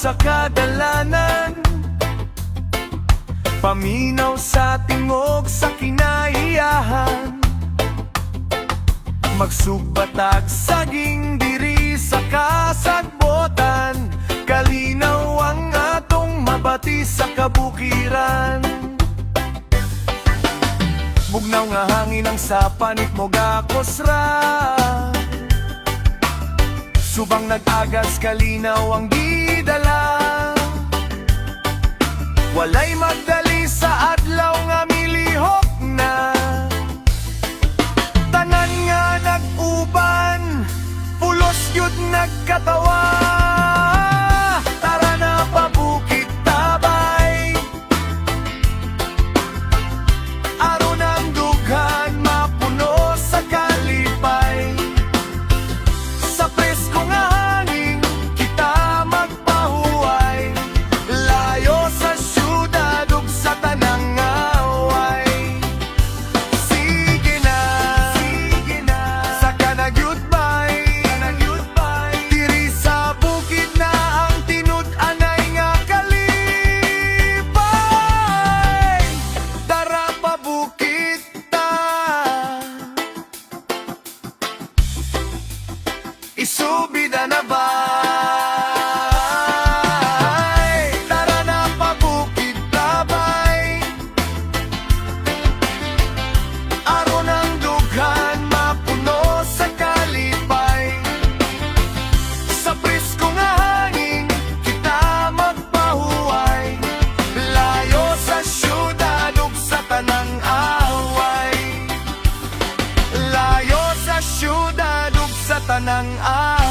sa kadalanan, paminaw sa tingog sa kinaiyahan, magsugbatag saging diri sa kasagbotan, kalinaw ang atong mabati sa kabukiran. Bugnaw nga hangin ang sapanit mo gakosra, subang nag-agas kalinaw ang gidala. Walay magdali sa adlaw nga milihok na, tanan nga nag-uban, pulos yun nagkatawa. Tara na pabukit tabay, aron ang dughan mapuno sa kalipay. Sa presko nga hangin kita magpahuway, layo sa syudad ug sa tanang away. Sige na, sa kanagyudbay, diri sa bukid na ang tinud-anay nga kalipay. Tara pabukit ta, isubida na ba? Tara na pabukid tabay, aron ang dughan mapuno sa kalipay. Sa presko nga hangin kita magpahuway, layo sa syudad ug sa tanang away. Layo sa syudad ug sa tanang away.